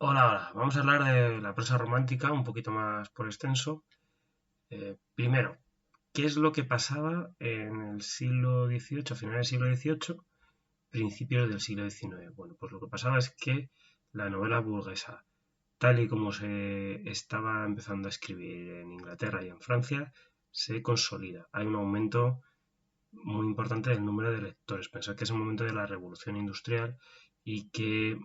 Hola, hola. Vamos a hablar de la prosa romántica un poquito más por extenso. Primero, ¿qué es lo que pasaba en el siglo XVIII, a finales del siglo XVIII, principios del siglo XIX? Bueno, pues lo que pasaba es que la novela burguesa, tal y como se estaba empezando a escribir en Inglaterra y en Francia, se consolida. Hay un aumento muy importante del número de lectores. Pensad que es el momento de la revolución industrial y que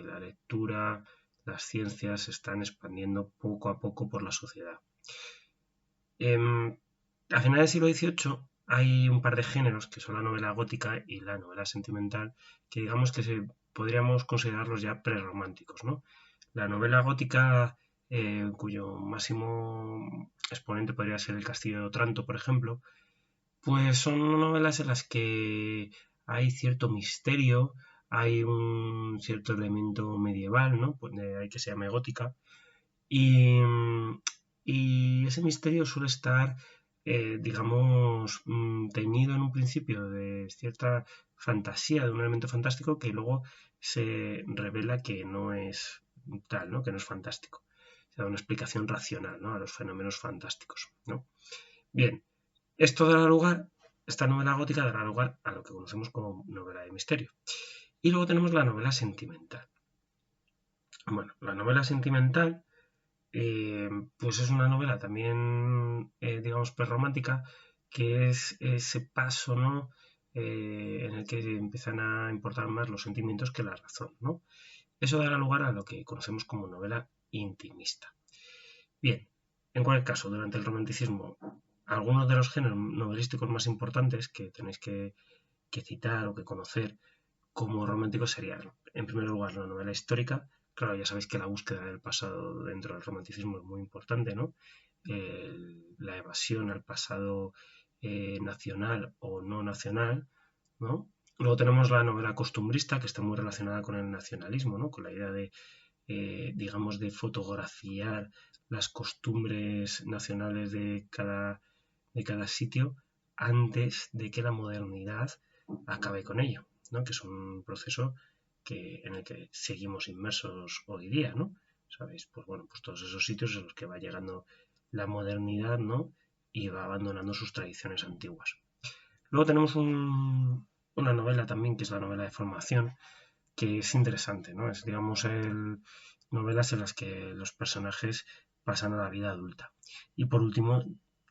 la lectura, las ciencias se están expandiendo poco a poco por la sociedad. A finales del siglo XVIII hay un par de géneros que son la novela gótica y la novela sentimental que digamos que podríamos considerarlos ya prerrománticos, ¿no? La novela gótica, cuyo máximo exponente podría ser El Castillo de Otranto, por ejemplo, pues son novelas en las que hay cierto misterio, hay un cierto elemento medieval, ¿no? Pues de ahí que se llame gótica. Y, y ese misterio suele estar, digamos, teñido en un principio de cierta fantasía, de un elemento fantástico que luego se revela que no es tal, ¿no? Que no es fantástico. Se da una explicación racional, ¿no? A los fenómenos fantásticos, ¿no? Bien, esto dará lugar, esta novela gótica dará lugar a lo que conocemos como novela de misterio. Y luego tenemos la novela sentimental. Bueno, la novela sentimental, pues es una novela también, digamos, prerromántica, que es ese paso, ¿no? En el que empiezan a importar más los sentimientos que la razón, ¿no? Eso dará lugar a lo que conocemos como novela intimista. Bien, en cualquier caso, durante el romanticismo, algunos de los géneros novelísticos más importantes que tenéis que citar o que conocer como románticos serían, en primer lugar, la novela histórica. Claro, ya sabéis que la búsqueda del pasado dentro del romanticismo es muy importante, ¿no? La evasión al pasado nacional o no nacional, ¿no? Luego tenemos la novela costumbrista, que está muy relacionada con el nacionalismo, ¿no? Con la idea de, digamos, de fotografiar las costumbres nacionales de cada sitio antes de que la modernidad acabe con ello, ¿no? Que es un proceso en el que seguimos inmersos hoy día, ¿no? ¿Sabéis? Pues bueno, pues todos esos sitios en los que va llegando la modernidad, ¿no? Y va abandonando sus tradiciones antiguas. Luego tenemos una novela también, que es la novela de formación, que es interesante, ¿no? Es, digamos, novelas en las que los personajes pasan a la vida adulta. Y por último,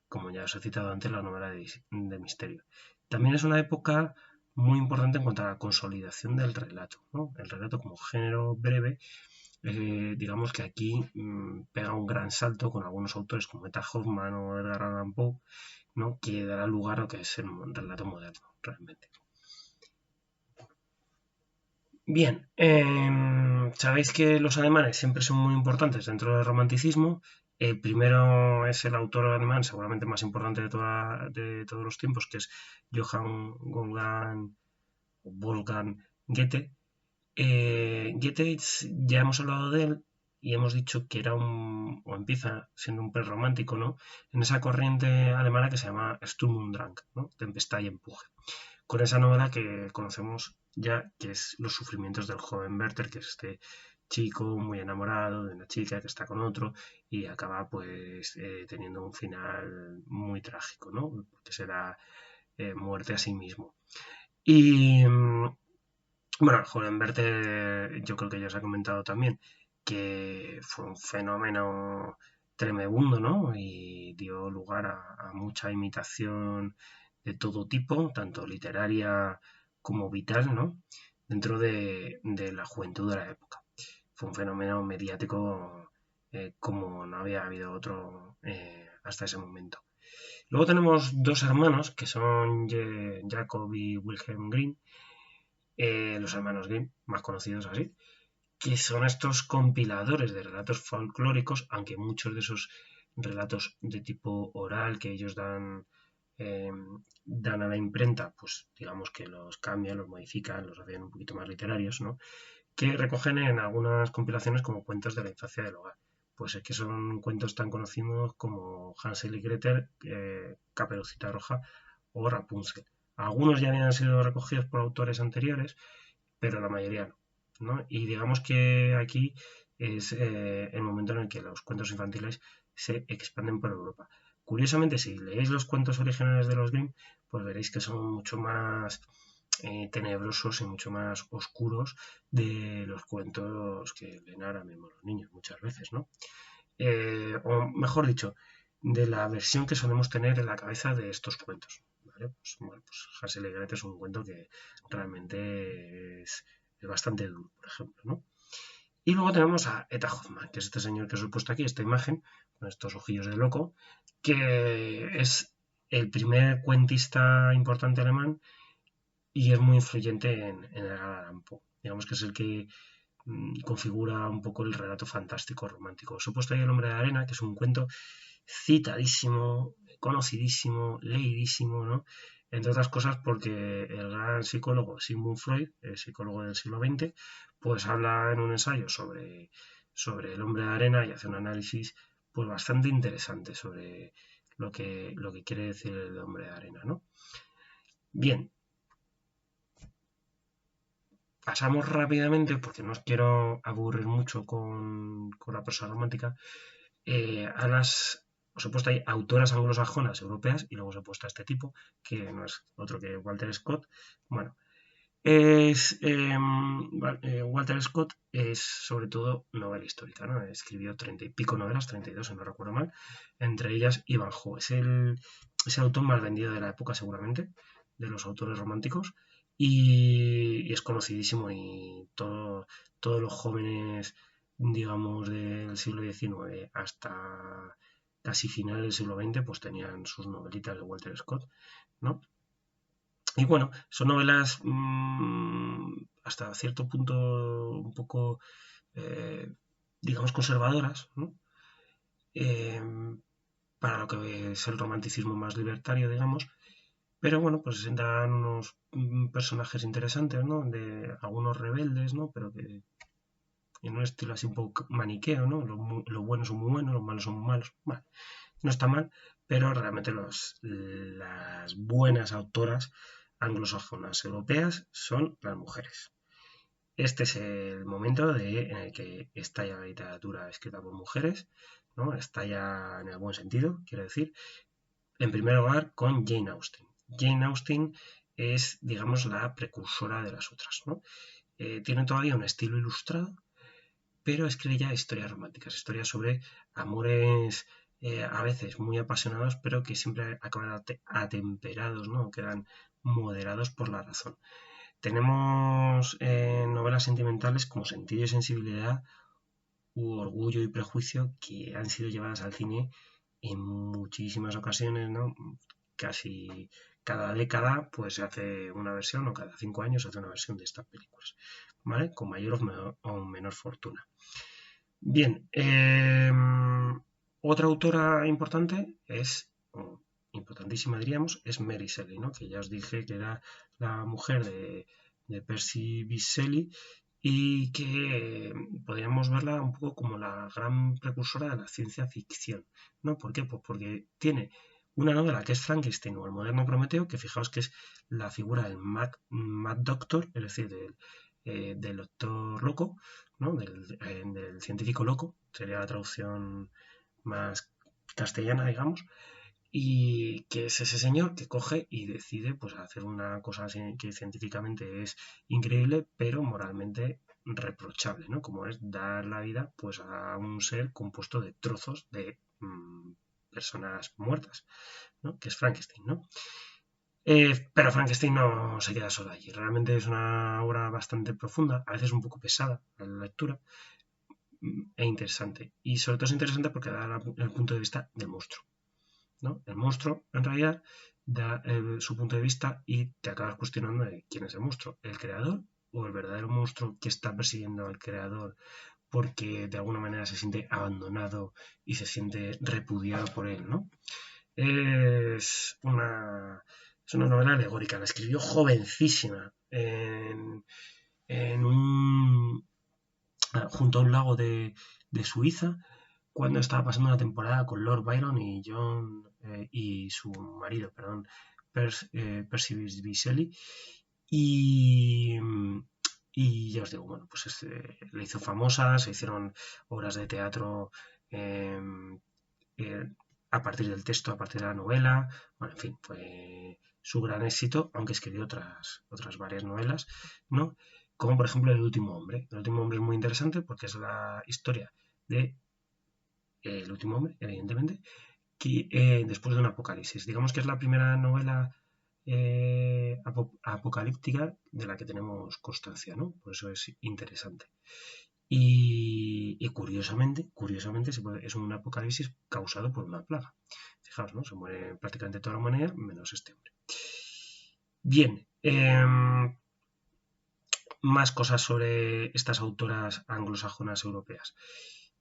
como ya os he citado antes, la novela de misterio. También es una época muy importante en cuanto a la consolidación del relato, ¿no? El relato como género breve, digamos que aquí pega un gran salto con algunos autores como Eta Hoffman o Edgar Allan Poe, ¿no? Que dará lugar a lo que es el relato moderno, realmente. Bien, sabéis que los alemanes siempre son muy importantes dentro del romanticismo. El primero es el autor alemán, seguramente más importante de todos los tiempos, que es Johann Wolfgang Goethe. Goethe ya hemos hablado de él y hemos dicho que era o empieza siendo un prerromántico, ¿no? En esa corriente alemana que se llama Sturm und Drang, ¿no? Tempestad y empuje, con esa novela que conocemos ya, que es Los sufrimientos del joven Werther, que es este chico muy enamorado de una chica que está con otro y acaba pues teniendo un final muy trágico, ¿no? Porque se da muerte a sí mismo. Y bueno, el joven Werther, yo creo que ya os ha comentado también que fue un fenómeno tremebundo, ¿no? Y dio lugar a mucha imitación de todo tipo, tanto literaria como vital, ¿no? Dentro de la juventud de la época. Fue un fenómeno mediático como no había habido otro hasta ese momento. Luego tenemos dos hermanos que son Jacob y Wilhelm Grimm, los hermanos Grimm, más conocidos así, que son estos compiladores de relatos folclóricos, aunque muchos de esos relatos de tipo oral que ellos eh, dan a la imprenta, pues digamos que los cambian, los modifican, los hacen un poquito más literarios, ¿no? Que recogen en algunas compilaciones como cuentos de la infancia del hogar. Pues es que son cuentos tan conocidos como Hansel y Gretel, Caperucita Roja o Rapunzel. Algunos ya habían sido recogidos por autores anteriores, pero la mayoría no, ¿no? Y digamos que aquí es el momento en el que los cuentos infantiles se expanden por Europa. Curiosamente, si leéis los cuentos originales de los Grimm, pues veréis que son mucho más tenebrosos y mucho más oscuros de los cuentos que leen ahora mismo los niños muchas veces, ¿no? O mejor dicho, de la versión que solemos tener en la cabeza de estos cuentos. ¿Vale? Pues, bueno, pues Hansel y Gretel es un cuento que realmente es bastante duro, por ejemplo, ¿no? Y luego tenemos a Eta Hoffmann, que es este señor que os he puesto aquí, esta imagen, con estos ojillos de loco, que es el primer cuentista importante alemán y es muy influyente en el Allan Poe. Digamos que es el que configura un poco el relato fantástico romántico. Os he puesto ahí El hombre de arena, que es un cuento citadísimo, conocidísimo, leidísimo, ¿no? Entre otras cosas porque el gran psicólogo Sigmund Freud, el psicólogo del siglo XX, pues habla en un ensayo sobre el hombre de arena y hace un análisis pues bastante interesante sobre lo que quiere decir el hombre de arena, ¿no? Bien, pasamos rápidamente, porque no os quiero aburrir mucho con la prosa romántica, a las, os he puesto ahí autoras anglosajonas europeas y luego os he puesto a este tipo, que no es otro que Walter Scott. Bueno, Walter Scott es sobre todo novela histórica, ¿no? Escribió 30 y pico novelas, 32 si no recuerdo mal, entre ellas Ivanhoe. Es el autor más vendido de la época seguramente, de los autores románticos, y es conocidísimo y todos los jóvenes, digamos, del siglo XIX hasta casi final del siglo XX, pues tenían sus novelitas de Walter Scott, ¿no? Y bueno, son novelas hasta cierto punto un poco, eh, digamos, conservadoras, ¿no? Eh, para lo que es el romanticismo más libertario, digamos. Pero bueno, pues presentan unos personajes interesantes, ¿no? De algunos rebeldes, ¿no? Pero que en un estilo así un poco maniqueo, ¿no? Lo buenos son muy buenos, los malos son muy malos. Bueno, no está mal, pero realmente las buenas autoras anglosajonas europeas son las mujeres. Este es el momento en el que estalla la literatura escrita por mujeres, ¿no? Estalla en el buen sentido, quiero decir, en primer lugar con Jane Austen. Jane Austen es, digamos, la precursora de las otras, ¿no? Tiene todavía un estilo ilustrado, pero escribe ya historias románticas, historias sobre amores a veces muy apasionados, pero que siempre acaban atemperados, ¿no? Quedan moderados por la razón. Tenemos novelas sentimentales como Sentido y Sensibilidad u Orgullo y Prejuicio que han sido llevadas al cine en muchísimas ocasiones, ¿no? Casi cada década pues se hace una versión o cada 5 años se hace una versión de estas películas, ¿vale? Con mayor o menor fortuna. Bien, otra autora importante es, importantísima diríamos, es Mary Shelley, ¿no? Que ya os dije que era la mujer de Percy Bysshe Shelley y que podríamos verla un poco como la gran precursora de la ciencia ficción, ¿no? ¿Por qué? Pues porque tiene una novela que es Frankenstein o el moderno Prometeo, que fijaos que es la figura del Mad Doctor, es decir, del doctor loco, ¿no? Del científico loco, sería la traducción más castellana, digamos, y que es ese señor que coge y decide pues hacer una cosa así que científicamente es increíble, pero moralmente reprochable, ¿no? Como es dar la vida pues a un ser compuesto de trozos de personas muertas, ¿no? Que es Frankenstein, ¿no? Pero Frankenstein no se queda solo allí. Realmente es una obra bastante profunda, a veces un poco pesada en la lectura, e interesante. Y sobre todo es interesante porque da el punto de vista del monstruo, ¿no? El monstruo, en realidad, da su punto de vista y te acabas cuestionando de quién es el monstruo, el creador o el verdadero monstruo que está persiguiendo al creador porque de alguna manera se siente abandonado y se siente repudiado por él, ¿no? Es una, es una novela alegórica, la escribió jovencísima en junto a un lago de Suiza cuando estaba pasando una temporada con Lord Byron y John y su marido, perdón, Percy Bysshe Shelley, y, Y ya os digo, bueno, pues le hizo famosa, se hicieron obras de teatro eh, a partir del texto, a partir de la novela. Bueno, en fin, fue su gran éxito, aunque escribió otras varias novelas, ¿no? Como por ejemplo El último hombre. El último hombre es muy interesante porque es la historia de El último hombre, evidentemente, que después de un apocalipsis. Digamos que es la primera novela apocalíptica de la que tenemos constancia, ¿no? Por eso es interesante. Y curiosamente es un apocalipsis causado por una plaga. Fijaos, ¿no? Se muere prácticamente toda la humanidad, menos este hombre. Bien, más cosas sobre estas autoras anglosajonas europeas.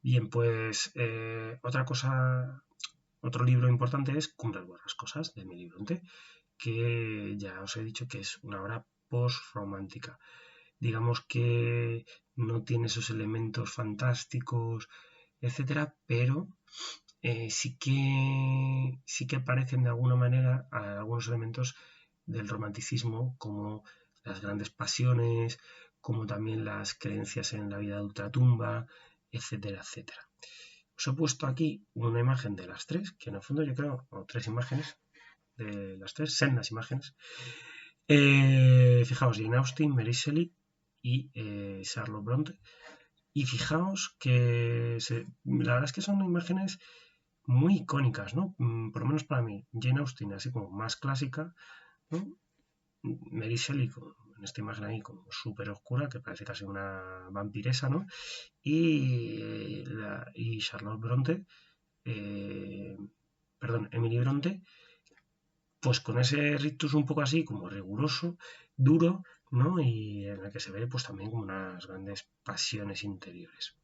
Bien, pues otro libro importante es Cumbres borrascosas, de Emily Bronte, que ya os he dicho que es una obra post-romántica. Digamos que no tiene esos elementos fantásticos, etcétera, pero sí que aparecen de alguna manera algunos elementos del romanticismo, como las grandes pasiones, como también las creencias en la vida de ultratumba, etcétera, etcétera. Os he puesto aquí una imagen de las tres, que en el fondo yo creo, o tres imágenes de las tres, sendas imágenes. Fijaos, Jane Austen, Mary Shelley y Charlotte Bronte. Y fijaos que la verdad es que son imágenes muy icónicas, ¿no? Por lo menos para mí. Jane Austen, así como más clásica, ¿no? Mary Shelley, en esta imagen ahí, como súper oscura, que parece casi una vampiresa, ¿no? Y Charlotte Bronte, perdón, Emily Bronte, pues con ese rictus un poco así, como riguroso, duro, ¿no? Y en el que se ve pues también como unas grandes pasiones interiores.